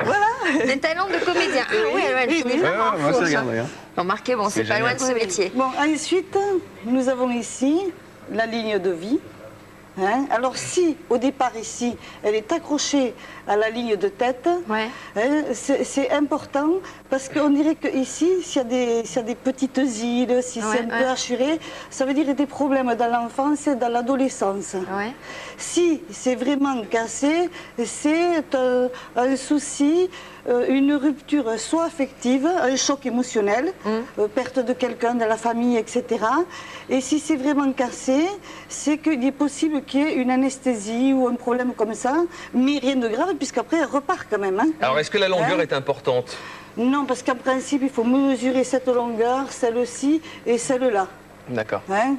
Voilà. Des talents de comédien. Ah oui, elle se met vraiment à moi, fond, c'est ça. regarde, Remarquez, bon, c'est pas loin de ce métier. Bon, ensuite, nous avons ici la ligne de vie. Hein? Alors si, au départ ici, elle est accrochée à la ligne de tête, Ouais. hein, c'est important parce qu'on dirait qu'ici, s'il y a des petites îles, si c'est un peu hachuré, ça veut dire des problèmes dans l'enfance et dans l'adolescence. Ouais. Si c'est vraiment cassé, c'est un souci, une rupture soit affective, un choc émotionnel, perte de quelqu'un de la famille, etc. Et si c'est vraiment cassé, c'est qu'il est possible qu'il y ait une anesthésie ou un problème comme ça, mais rien de grave, puisqu'après elle repart quand même. Hein. Alors, est-ce que la longueur est importante? Non, parce qu'en principe, il faut mesurer cette longueur, celle-ci et celle-là. D'accord. Hein.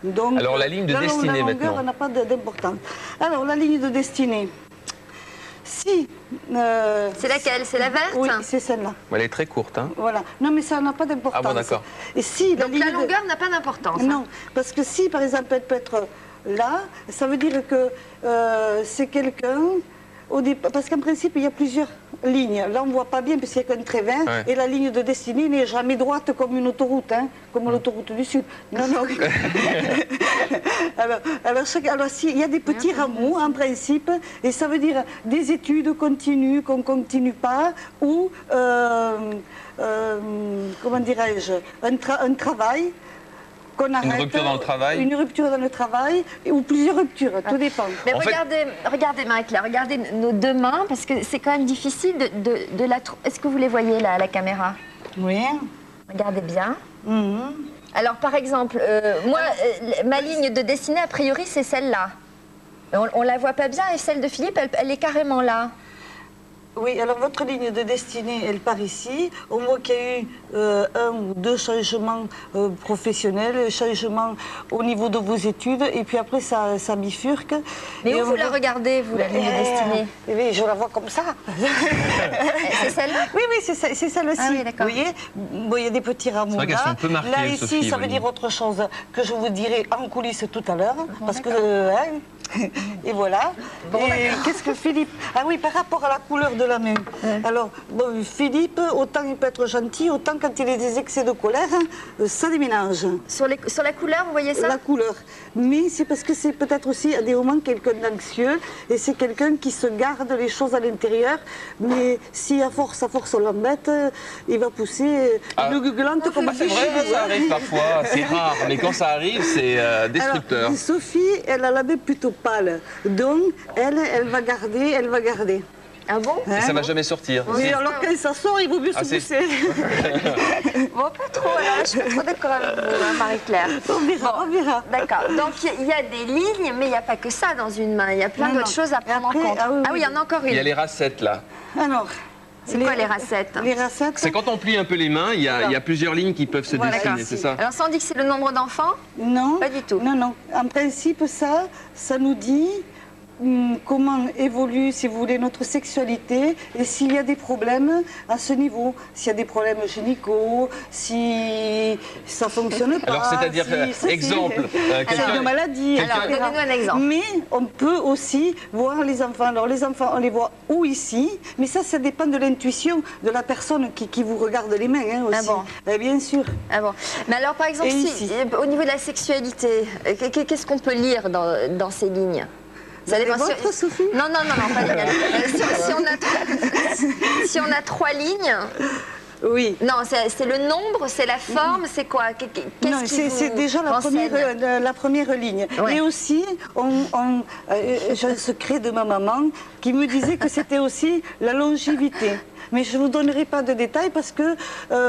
Donc, Alors, la ligne de destinée, la maintenant. longueur n'a pas d'importance. Alors, la ligne de destinée. Si... C'est laquelle? C'est la verte? Oui, c'est celle-là. Elle est très courte, hein? Voilà. Non, mais ça n'a pas d'importance. Ah bon, d'accord. Et si Donc la longueur n'a pas d'importance. Non, Hein. parce que si, par exemple, elle peut être là, ça veut dire que c'est quelqu'un... Parce qu'en principe, il y a plusieurs lignes. Là, on ne voit pas bien, puisqu'il n'y a qu'un trévin. Ouais. Et la ligne de destinée n'est jamais droite comme une autoroute, hein, comme l'autoroute du Sud. Non, non. alors si, il y a des petits rameaux, en principe, et ça veut dire des études continues, qu'on ne continue pas, ou, comment dirais-je, un travail. Une rupture dans le travail? Une rupture dans le travail, ou plusieurs ruptures, tout dépend. Mais En regardez Marie-Claire, regardez nos deux mains, parce que c'est quand même difficile de la trouver. Est-ce que vous les voyez là à la caméra? Oui. Regardez bien. Mhm. Alors par exemple, moi, ma ligne de destinée, a priori, c'est celle-là. On la voit pas bien, et celle de Philippe, elle est carrément là. Oui, alors votre ligne de destinée, elle part ici. On voit qu'il y a eu un ou deux changements professionnels, changements au niveau de vos études, et puis après ça bifurque. Mais et où vous la regardez, vous, la ligne de destinée? Oui, je la vois comme ça. C'est celle-là? Oui, c'est celle-ci. Ah oui, d'accord. Vous voyez, bon, il y a des petits rameaux vrai qu'elles sont là. un peu marquées, Là, ici, Sophie, ça veut oui. dire autre chose que je vous dirai en coulisses tout à l'heure. Parce que... hein, et voilà. Bon, et qu'est-ce que Philippe... Ah oui, par rapport à la couleur de la main. Alors, bon, Philippe, autant il peut être gentil, autant quand il a des excès de colère, ça déménage. Sur la couleur, vous voyez ça? La couleur. Mais c'est parce que c'est peut-être aussi à des moments quelqu'un d'anxieux et c'est quelqu'un qui se garde les choses à l'intérieur. Mais si à force on l'embête, il va pousser une gueulante comme C'est vrai, ça arrive parfois, c'est rare, mais quand ça arrive, c'est destructeur. Alors, Sophie, elle a la main plutôt pâle. Donc, elle va garder. Ah bon? Et ça va jamais sortir. Oui, alors quand ça sort, il vaut mieux se c'est- pousser. Bon, pas trop, alors je suis pas trop d'accord avec vous, hein, Marie-Claire. On verra. D'accord, donc il y a des lignes, mais il n'y a pas que ça dans une main, il y a plein Non, d'autres non. choses à Et prendre après, en compte. ah oui, Ah oui, il y en a encore Il y a une. les racettes là. Alors, C'est quoi les racettes? Les racettes, C'est quand on plie un peu les mains, il y a plusieurs lignes qui peuvent se Voilà, dessiner, d'accord. c'est ça? Alors ça, on dit que c'est le nombre d'enfants? non. Pas du tout. Non, non. En principe, ça nous dit comment évolue, si vous voulez, notre sexualité et s'il y a des problèmes à ce niveau. S'il y a des problèmes gynécaux, si ça ne fonctionne pas. Alors, c'est-à-dire, si, exemple, c'est quelqu'un- une maladie. Alors, etc. donnez-nous un exemple. Mais on peut aussi voir les enfants. Alors, les enfants, on les voit où ici, mais ça dépend de l'intuition de la personne qui vous regarde les mains hein, aussi. Ah bon? Bien sûr. Ah bon. Mais alors, par exemple, Et si, ici. au niveau de la sexualité, qu'est-ce qu'on peut lire dans ces lignes? Ça Les dépend vôtres, Sophie? Non, pas les miennes. Si on a trois lignes, Oui. non, c'est le nombre, c'est la forme, c'est quoi? Qu'est-ce Non, qui c'est vous déjà renseigne? la première ligne. Ouais. Et aussi, j'ai un secret de ma maman qui me disait que c'était aussi la longévité. Mais je ne vous donnerai pas de détails parce que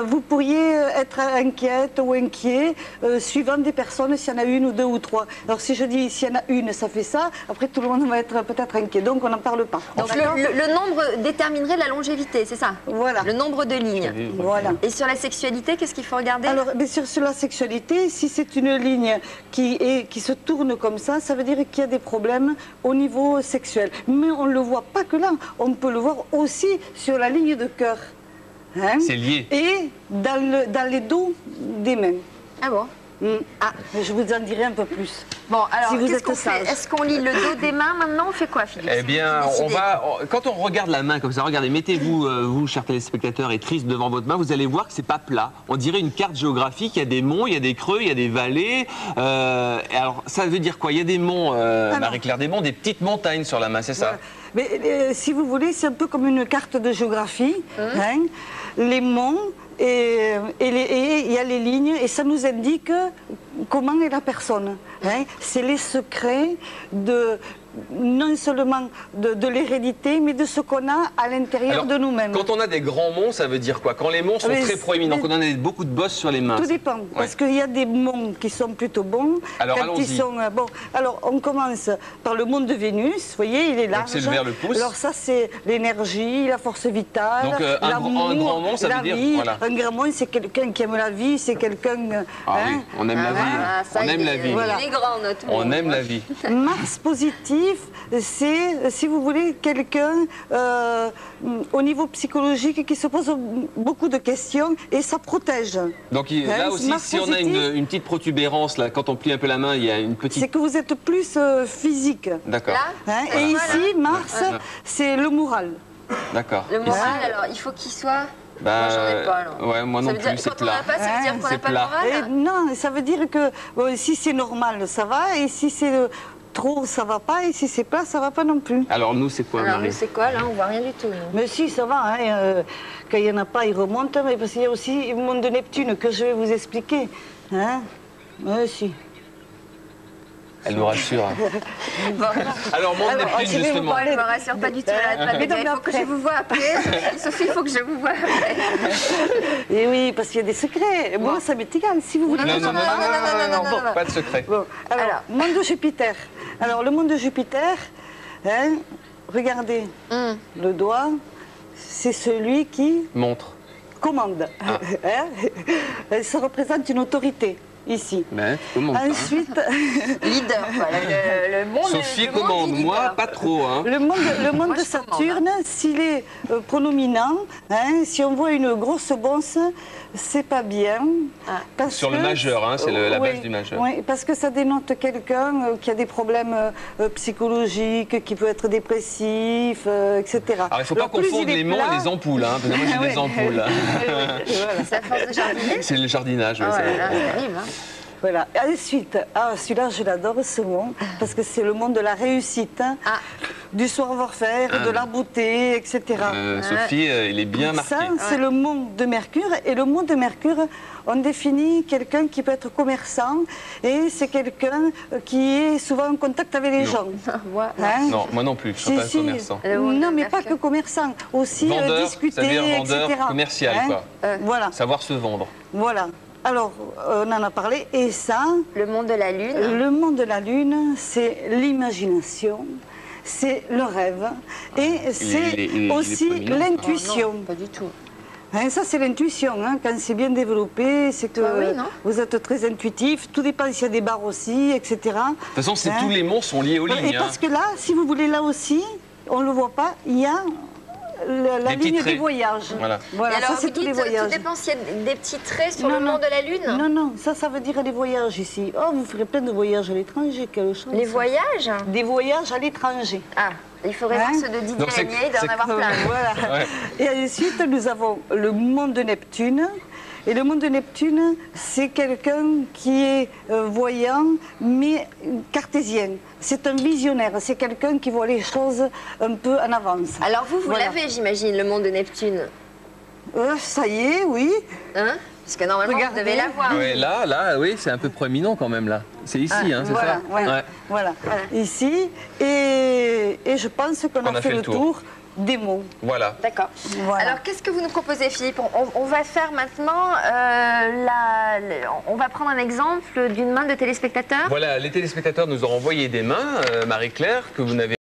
vous pourriez être inquiète ou inquiet suivant des personnes, s'il y en a une ou deux ou trois. Alors si je dis s'il y en a une, ça fait ça, après tout le monde va être peut-être inquiet. Donc on n'en parle pas. Donc D'accord le nombre déterminerait la longévité, c'est ça? Voilà. Le nombre de lignes. Voilà. Et sur la sexualité, qu'est-ce qu'il faut regarder? Alors, bien sûr, sur la sexualité, si c'est une ligne qui se tourne comme ça veut dire qu'il y a des problèmes au niveau sexuel. Mais on ne le voit pas que là, on peut le voir aussi sur la ligne de cœur. Hein? C'est lié. Et dans les dos des mains. Ah bon? Ah, je vous en dirai un peu plus. Bon, alors, Si vous qu'est-ce êtes qu'on fait? sage. Est-ce qu'on lit le dos des mains maintenant? On fait quoi, Philippe? Eh bien, Décidez. quand on regarde la main comme ça, regardez, mettez-vous, vous, chers téléspectateurs, et tristes devant votre main, vous allez voir que c'est pas plat. On dirait une carte géographique, il y a des monts, il y a des creux, il y a des vallées. Et alors, ça veut dire quoi? Il y a des monts, Marie-Claire, des monts, des petites montagnes sur la main, c'est ça? Mais si vous voulez, c'est un peu comme une carte de géographie. Hein. Les monts, et il y a les lignes, et ça nous indique comment est la personne. Hein. C'est les secrets non seulement de l'hérédité, mais de ce qu'on a à l'intérieur de nous-mêmes. Quand on a des grands monts, ça veut dire quoi? Quand les monts sont très proéminents, qu'on en a beaucoup de bosses sur les mains. Tout dépend, parce qu'il y a des monts qui sont plutôt bons. Alors allons-y. Bon, alors on commence par le mont de Vénus, vous voyez, il est large. Donc c'est vers le pouce. Alors ça c'est l'énergie, la force vitale, Donc un grand mont, ça la veut dire vie. voilà. Un grand mont, c'est quelqu'un qui aime la vie, c'est quelqu'un... Ah oui, on aime la vie. On aime la vie. Voilà. Il est grand, notre On monde. aime la vie. Mars positif, c'est, si vous voulez, quelqu'un au niveau psychologique qui se pose beaucoup de questions et ça protège. Donc là aussi, Mars si on a une petite protubérance, là, quand on plie un peu la main, il y a une petite... C'est que vous êtes plus physique. D'accord. Là, Hein, et ici, Mars, c'est le moral. D'accord. le moral, alors, il faut qu'il soit... Bah, moi, j'en ai pas, là. ouais, moi Ça non veut dire, plus, c'est quand on n'en a plat. pas, ça veut dire qu'on C'est n'a pas le plat. moral. Non, ça veut dire que bon, si c'est normal, ça va, et si c'est trop, ça va pas, et si c'est plat, ça va pas non plus. Alors nous, c'est quoi, Alors, Marie? nous, c'est quoi, là? On voit rien du tout, nous. Mais si, ça va, hein, quand il n'y en a pas, il remonte, mais parce qu'il y a aussi le monde de Neptune que je vais vous expliquer. Hein. Mais si. Elle nous rassure. Alors, monde Alors, Neptune, je vais vous justement. parler- Elle me rassure pas du tout. Mais non, Il mais faut que je après. vous vois après. Sophie, il faut que je vous vois après. Et oui, parce qu'il y a des secrets. Moi, ça m'est égal, si vous voulez. Non, non, non, non, non, pas de secret. Bon, alors, monde de Jupiter. Alors, le monde de Jupiter, hein, regardez, le doigt, c'est celui qui Montre. commande. Hein. Ça représente une autorité, ici. Ben, comment Ensuite, Leader, quoi. Le monde. Sophie le monde commande, du moi, leader. pas trop. Hein. le monde Moi, de je commande, Saturne, s'il est pronominant, hein, si on voit une grosse bosse, c'est pas bien. Parce Sur le que- majeur, hein, c'est la Oui, base du majeur. Oui, parce que ça dénote quelqu'un qui a des problèmes psychologiques, qui peut être dépressif, etc. Alors, il ne faut pas plus confondre il est les monts plat- et les ampoules, hein, parce que moi j'ai des Ouais. ampoules. Voilà. C'est à force de jardiner. C'est le jardinage. ouais, Oh ça- là là, c'est terrible. Hein. Voilà. Ensuite, celui-là, je l'adore, ce mot, parce que c'est le monde de la réussite, hein, du savoir-faire, de la beauté, etc. Sophie, il est bien marqué. Ça, c'est le monde de Mercure. Et le monde de Mercure, on définit quelqu'un qui peut être commerçant et c'est quelqu'un qui est souvent en contact avec les Non. gens. Moi, Hein. Non, moi non plus, je ne suis pas un commerçant. Le monde Non, de mais pas Mercure. que commerçant, aussi Vendeur, discuter, ça veut dire vendeur etc. commercial, Hein. quoi. Voilà, Savoir se vendre. voilà. Alors, on en a parlé. Et ça, Le monde de la Lune. le monde de la Lune, c'est l'imagination, c'est le rêve et c'est il est aussi proéminent. l'intuition. Non, pas du tout. Hein, ça, c'est l'intuition. Hein. Quand c'est bien développé, c'est que Ah oui, non vous êtes très intuitif. Tout dépend s'il y a des barres aussi, etc. De toute façon, Hein. tous les monts sont liés aux lignes. Et parce que là, si vous voulez, là aussi, on ne le voit pas, il y a la Des petits ligne traits. des voyages. Voilà. Voilà, Et alors, ça, c'est vous tous les dites, voyages. tout dépend s'il y a des petits traits sur Non, le non. monde de la Lune. Non, non, ça veut dire les voyages ici. Oh, vous ferez plein de voyages à l'étranger, quelle chance. Les voyages. Des voyages à l'étranger. Ah, il faudrait Hein voir ceux de Didier Donc, c'est- Lanier, il doit c'est- en avoir plein. Voilà. Ouais. Et ensuite, nous avons le monde de Neptune. Et le monde de Neptune, c'est quelqu'un qui est voyant, mais cartésien. C'est un visionnaire, c'est quelqu'un qui voit les choses un peu en avance. Alors vous Voilà. l'avez, j'imagine, le monde de Neptune. Ça y est, oui. Hein? Parce que normalement, Regardez. vous devez l'avoir. Ouais, là, oui, c'est un peu proéminent quand même, là. C'est ici, hein, c'est Voilà, ça ouais, Ouais. voilà. Ici. Et je pense qu'on a fait le tour des mots. Voilà. D'accord. Voilà. Alors, qu'est-ce que vous nous proposez, Philippe? On va faire maintenant, on va prendre un exemple d'une main de téléspectateur. Voilà, les téléspectateurs nous ont envoyé des mains, Marie-Claire, que vous n'avez